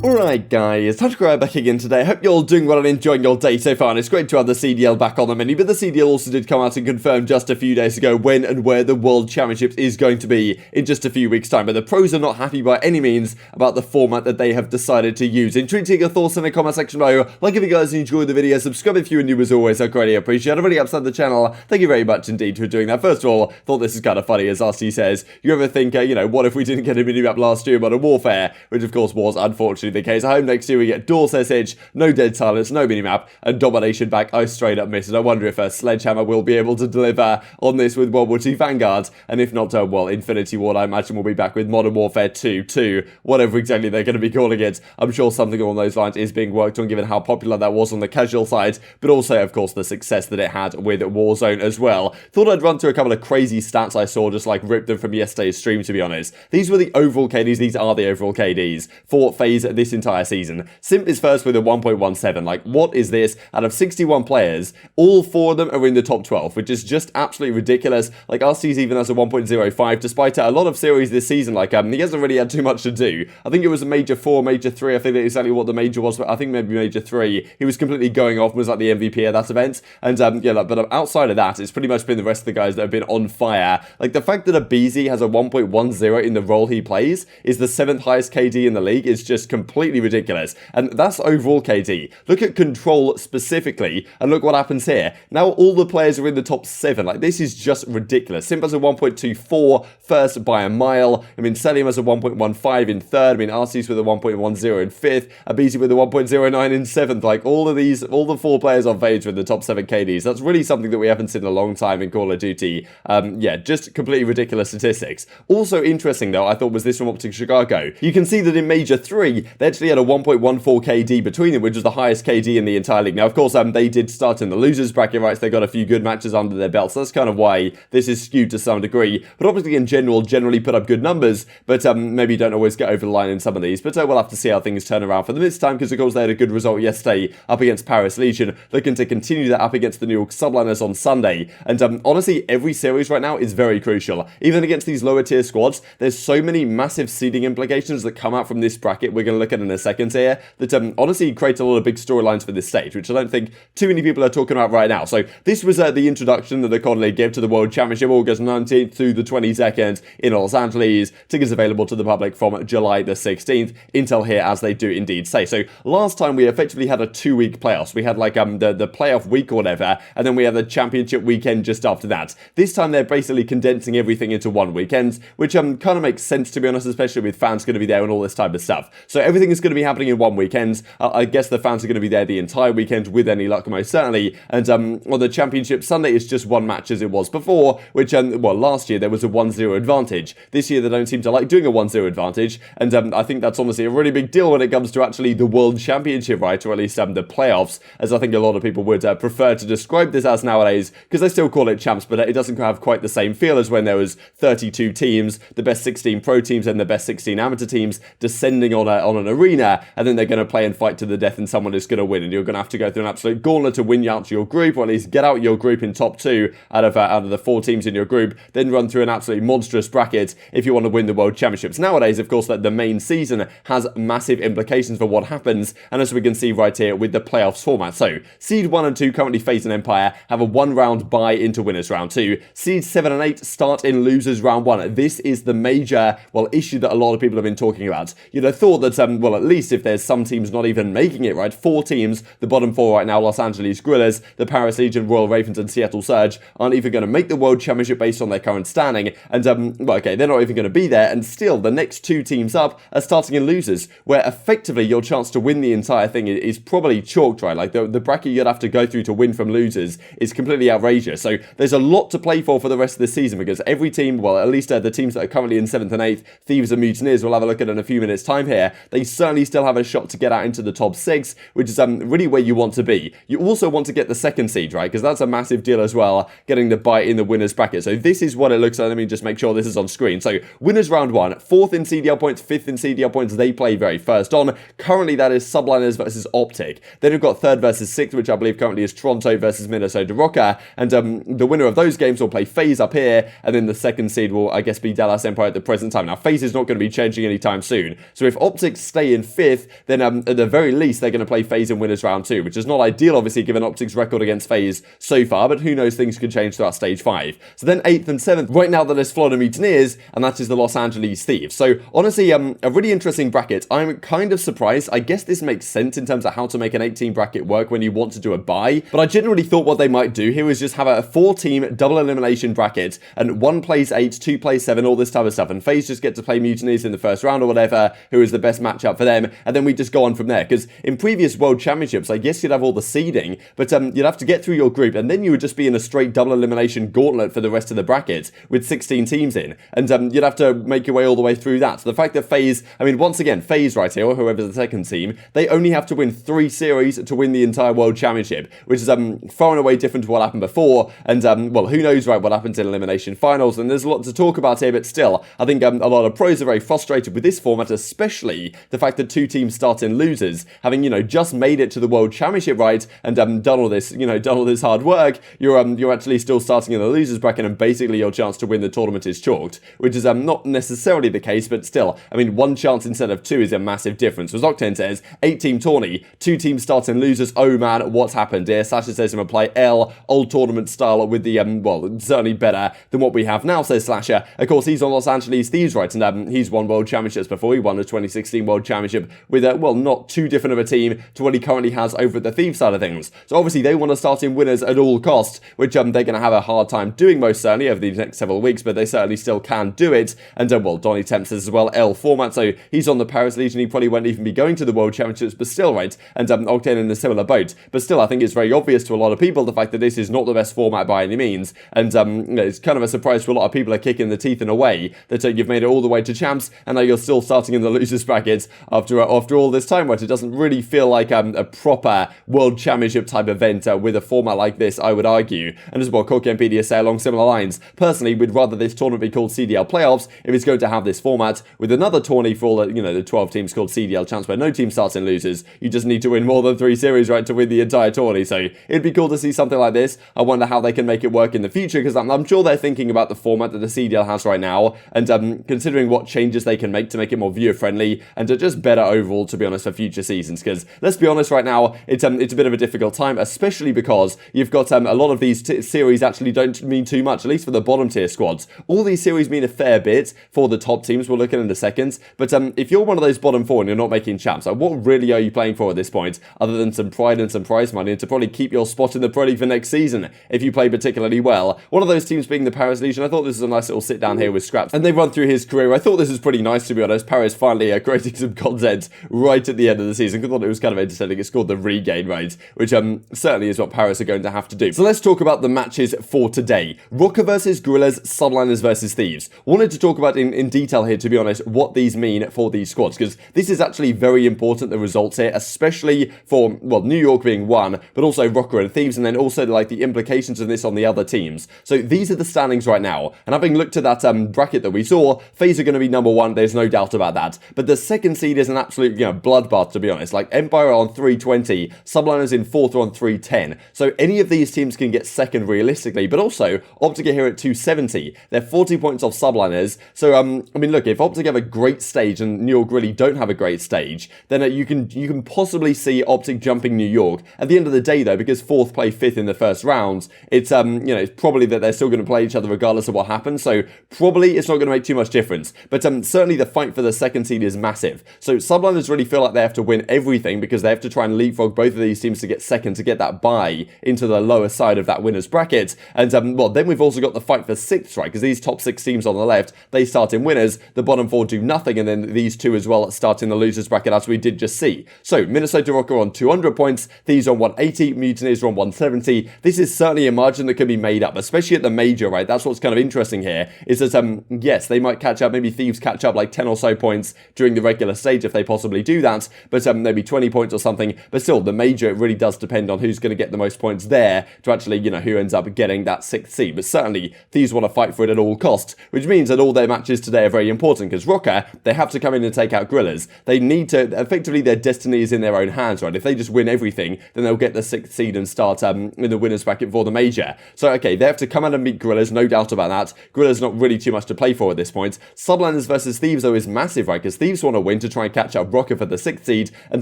Alright guys, TacticalRab back again today. I hope you're all doing well and enjoying your day so far, and it's great to have the CDL back on the menu, but the CDL also did come out and confirm just a few days ago when and where the World Championships is going to be in just a few weeks' time, but the pros are not happy by any means about the format that they have decided to use. Intrigued to hear your thoughts in the comment section below. Like if you guys enjoyed the video, subscribe if you are new as always, I greatly appreciate it. I've already upset the channel, thank you very much indeed for doing that. First of all, thought this is kind of funny as Arcitys says, you ever think, what if we didn't get a mini-map last year about a Warfare, which of course was unfortunately the case. I hope next year we get Door SSH, no Dead Silence, no minimap, and Domination back. I straight up miss it. I wonder if Sledgehammer will be able to deliver on this with World War II Vanguard, and if not, well, Infinity Ward I imagine will be back with Modern Warfare 2, whatever exactly they're going to be calling it. I'm sure something along those lines is being worked on given how popular that was on the casual side, but also of course the success that it had with Warzone as well. Thought I'd run through a couple of crazy stats I saw, just like rip them from yesterday's stream to be honest. These were the overall KDs, these are the overall KDs for FaZe this entire season. Simp is first with a 1.17. Like, what is this? Out of 61 players, all 4 of them are in the top 12, which is just absolutely ridiculous. Like, Arcitys even has a 1.05, despite a lot of series this season. Like, he hasn't really had too much to do. I think it was a Major 4, Major 3. I think that's exactly what the Major was, but I think maybe Major 3. He was completely going off, was like the MVP at that event. And, but outside of that, it's pretty much been the rest of the guys that have been on fire. Like, the fact that aBeZy has a 1.10 in the role he plays is the 7th highest KD in the league is just completely ridiculous. And that's overall KD. Look at Control specifically, and look what happens here. Now all the players are in the top 7. Like, this is just ridiculous. Simp has a 1.24, first by a mile. I mean, Cellium has a 1.15 in 3rd. I mean, Arcitys with a 1.10 in 5th. aBeZy with a 1.09 in 7th. Like, all the 4 players on FaZe with the top 7 KDs. That's really something that we haven't seen in a long time in Call of Duty. Yeah, just completely ridiculous statistics. Also interesting, though, I thought was this from OpTic Chicago. You can see that in Major 3, they actually had a 1.14 KD between them, which was the highest KD in the entire league. Now, of course, they did start in the losers bracket, right? So they got a few good matches under their belts. So that's kind of why this is skewed to some degree. But obviously, in general, generally put up good numbers, but maybe don't always get over the line in some of these. But we'll have to see how things turn around for them this time, because of course they had a good result yesterday up against Paris Legion, looking to continue that up against the New York Subliners on Sunday. And honestly, every series right now is very crucial. Even against these lower tier squads, there's so many massive seeding implications that come out from this bracket we're going to look at in a second here, that honestly creates a lot of big storylines for this stage, which I don't think too many people are talking about right now. So this was the introduction that the COD League gave to the World Championship, August 19th through the 22nd in Los Angeles. Tickets available to the public from July the 16th. Intel here, as they do indeed say. So last time we effectively had a 2-week playoffs. We had like the playoff week or whatever, and then we had the championship weekend just after that. This time they're basically condensing everything into one weekend, which kind of makes sense to be honest, especially with fans going to be there and all this type of stuff. So everything is going to be happening in one weekend. I guess the fans are going to be there the entire weekend with any luck, most certainly. And well, the championship Sunday is just one match as it was before, which well, last year there was a 1-0 advantage. This year they don't seem to like doing a 1-0 advantage, and I think that's honestly a really big deal when it comes to actually the World Championship, right? Or at least the playoffs, as I think a lot of people would prefer to describe this as nowadays, because they still call it champs, but it doesn't have quite the same feel as when there was 32 teams, the best 16 pro teams and the best 16 amateur teams descending on an arena, and then they're going to play and fight to the death, and someone is going to win, and you're going to have to go through an absolute gauntlet to win out your group, or at least get out your group in top 2 out of the 4 teams in your group, then run through an absolutely monstrous bracket if you want to win the World Championships. Nowadays, of course, that the main season has massive implications for what happens, and as we can see right here with the playoffs format. So, Seed 1 and 2 currently FaZe and Empire have a 1-round bye into winners round 2. Seed 7 and 8 start in losers round 1. This is the major, well, issue that a lot of people have been talking about. You'd have thought that, well, at least if there's some teams not even making it, right? 4 teams, the bottom 4 right now, Los Angeles Guerrillas, the Paris Legion, Royal Ravens, and Seattle Surge, aren't even going to make the World Championship based on their current standing. And, well, okay, they're not even going to be there, and still, the next 2 teams up are starting in losers, where effectively your chance to win the entire thing is probably chalked, right? Like, the bracket you'd have to go through to win from losers is completely outrageous. So, there's a lot to play for the rest of the season, because every team, well, at least the teams that are currently in 7th and 8th, Thieves and Mutineers, we'll have a look at in a few minutes' time here, they certainly still have a shot to get out into the top 6, which is really where you want to be. You also want to get the 2nd seed, right? Because that's a massive deal as well, getting the bite in the winners bracket. So this is what it looks like. Let me just make sure this is on screen. So winners round 1, 4th in CDL points, 5th in CDL points, they play very first on. Currently that is Subliners versus OpTic. Then we've got 3rd versus 6th, which I believe currently is Toronto versus Minnesota Rokkr, and the winner of those games will play FaZe up here, and then the 2nd seed will, I guess, be Dallas Empire at the present time. Now FaZe is not going to be changing anytime soon, so if OpTic stay in 5th, then at the very least, they're going to play FaZe in winners round 2, which is not ideal, obviously, given OpTic's record against FaZe so far, but who knows, things could change throughout stage 5. So then 8th and 7th, right now that is Florida Mutineers, and that is the Los Angeles Thieves. So honestly, a really interesting bracket. I'm kind of surprised. I guess this makes sense in terms of how to make an 8-team bracket work when you want to do a bye, but I generally thought what they might do here is just have a 4-team double elimination bracket, and 1 plays 8, 2 plays 7, all this type of stuff, and FaZe just get to play Mutineers in the first round or whatever, who is the best matchup for them, and then we just go on from there, because in previous World Championships, I guess you'd have all the seeding, but you'd have to get through your group, and then you would just be in a straight double elimination gauntlet for the rest of the bracket, with 16 teams in, and you'd have to make your way all the way through that. So the fact that FaZe, I mean, once again, FaZe right here, or whoever's the second team, they only have to win 3 series to win the entire World Championship, which is far and away different to what happened before, and well, who knows, right, what happens in elimination finals, and there's a lot to talk about here, but still, I think a lot of pros are very frustrated with this format, especially the fact that 2 teams start in losers, having, you know, just made it to the World Championship, right, and done all this, you know, done all this hard work, you're actually still starting in the losers bracket, and basically your chance to win the tournament is chalked, which is not necessarily the case, but still, I mean, 1 chance instead of 2 is a massive difference. As Octane says, 8-team tourney, 2 teams start in losers, oh man, what's happened here? Sasha says I'm gonna play L, old tournament style with the, well, certainly better than what we have now, says Slasher. Of course, he's on Los Angeles Thieves, right, and he's won World Championships before. He won the 2016 World Championship with, well, not too different of a team to what he currently has over at the Thieves side of things. So obviously, they want to start in winners at all costs, which they're going to have a hard time doing most certainly over these next several weeks, but they certainly still can do it. And, well, Donnie tempts us as well, L format, so he's on the Paris Legion. He probably won't even be going to the World Championships, but still, right, and Octane in a similar boat. But still, I think it's very obvious to a lot of people the fact that this is not the best format by any means, and it's kind of a surprise to a lot of people are kicking the teeth in a way that you've made it all the way to champs, and now you're still starting in the losers brackets after all this time, right? It doesn't really feel like a proper World Championship type event with a format like this, I would argue. And as well, Corky say along similar lines. Personally, we'd rather this tournament be called CDL Playoffs if it's going to have this format, with another tourney for all the, you know, the 12 teams called CDL Champs, where no team starts in losers. You just need to win more than 3 series, right, to win the entire tourney. So it'd be cool to see something like this. I wonder how they can make it work in the future, because I'm sure they're thinking about the format that the CDL has right now, and considering what changes they can make to make it more viewer friendly and to just better overall, to be honest, for future seasons. Because let's be honest, right now it's a bit of a difficult time, especially because you've got a lot of these series actually don't mean too much, at least for the bottom tier squads. All these series mean a fair bit for the top teams. We'll look at in a second. But if you're one of those bottom 4 and you're not making champs, like, what really are you playing for at this point, other than some pride and some prize money, and to probably keep your spot in the Pro League for next season if you play particularly well? One of those teams being the Paris Legion. I thought this was a nice little sit down here with Scraps, and they run through his career. I thought this was pretty nice, to be honest. Paris finally creating some content right at the end of the season. I thought it was kind of entertaining. It's called the regain, right, which certainly is what Paris are going to have to do. So let's talk about the matches for today. Rokkr versus Gorillas, Subliners versus Thieves. Wanted to talk about in detail here, to be honest, what these mean for these squads, because this is actually very important, the results here, especially for, well, New York being one, but also Rokkr and Thieves, and then also like the implications of this on the other teams. So these are the standings right now, and having looked at that bracket that we saw, FaZe are going to be number 1, there's no doubt about that. But the second seed is an absolute, you know, bloodbath, to be honest. Like, Empire are on 320, Subliners in 4th are on 310. So any of these teams can get second realistically, but also OpTic are here at 270. They're 40 points off Subliners. So I mean, look, if OpTic have a great stage and New York really don't have a great stage, then you can possibly see OpTic jumping New York. At the end of the day, though, because 4th play 5th in the first round, it's you know, it's probably that they're still going to play each other regardless of what happens. So probably it's not going to make too much difference. But certainly the fight for the second seed is massive. So Subliners really feel like they have to win everything, because they have to try and leapfrog both of these teams to get second, to get that bye into the lower side of that winner's bracket. And well, then we've also got the fight for 6th, right? Because these top 6 teams on the left, they start in winners, the bottom 4 do nothing, and then these 2 as well start in the losers bracket, as we did just see. So Minnesota Rokkr on 200 points, Thieves on 180, Mutineers on 170. This is certainly a margin that can be made up, especially at the major, right? That's what's kind of interesting here, is that yes, they might catch up, maybe Thieves catch up like 10 or so points during the regular stage if they possibly do that, but maybe 20 points or something. But still, the major, it really does depend on who's going to get the most points there to actually, you know, who ends up getting that 6th seed. But certainly Thieves want to fight for it at all costs, which means that all their matches today are very important, because Rokkr, they have to come in and take out Gorillas. They need to, effectively their destiny is in their own hands, right? If they just win everything, then they'll get the 6th seed and start in the winners bracket for the major. So okay, they have to come out and beat Gorillas, no doubt about that. Gorillas not really too much to play for at this point. Subliners versus Thieves, though, is massive, right? Because Thieves want to win win to try and catch up Rokkr for the 6th seed, and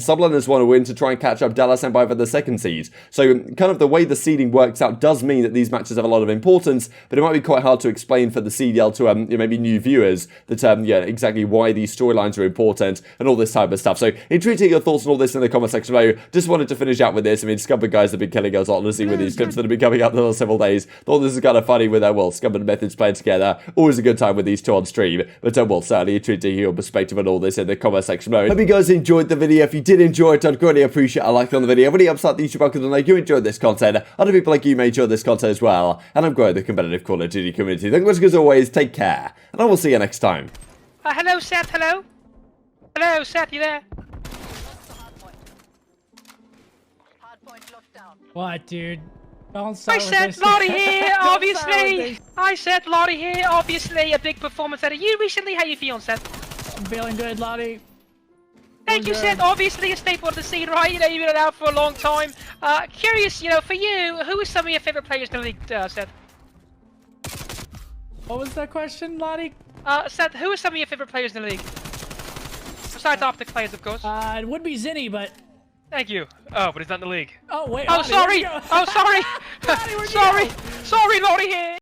subliners want to win to try and catch up Dallas and for the 2nd seed. So kind of the way the seeding works out does mean that these matches have a lot of importance, but it might be quite hard to explain for the CDL to maybe new viewers that yeah, exactly why these storylines are important and all this type of stuff. So intrigued to hear your thoughts on all this in the comment section below. Just wanted to finish out with this. I mean, Scump guys have been killing us honestly with these clips that have been coming out the last several days. Thought this is kind of funny with well, Scump and Methods playing together. Always a good time with these two on stream. But well, certainly intrigued to hear your perspective on all this in the comment section below. Hope you guys enjoyed the video. If you did enjoy it, I'd greatly appreciate a like on the video. Really upset the YouTube algorithm like you enjoyed this content. Other people like you may enjoy this content as well. And I'm growing the competitive Call of Duty community. Thank you much as always. Take care. And I will see you next time. Hello, Seth. Hello. Hello, Seth. You there? What, dude? Don't I said Lottie here, obviously. I said Lottie here, obviously. A big performance out of you recently. How you feeling, Seth? I'm feeling good, Lottie. Thank you, Seth. Obviously a staple of the scene, right? You know, you've been out for a long time. Curious, you know, for you, who are some of your favorite players in the league, Seth? What was that question, Lottie? Seth, who are some of your favorite players in the league? Besides OpTic players, of course. It would be Zinni, but... Thank you. Oh, but he's not in the league. Oh, wait. Oh, Lottie, sorry. Oh, sorry. Lottie, Sorry, Lottie here.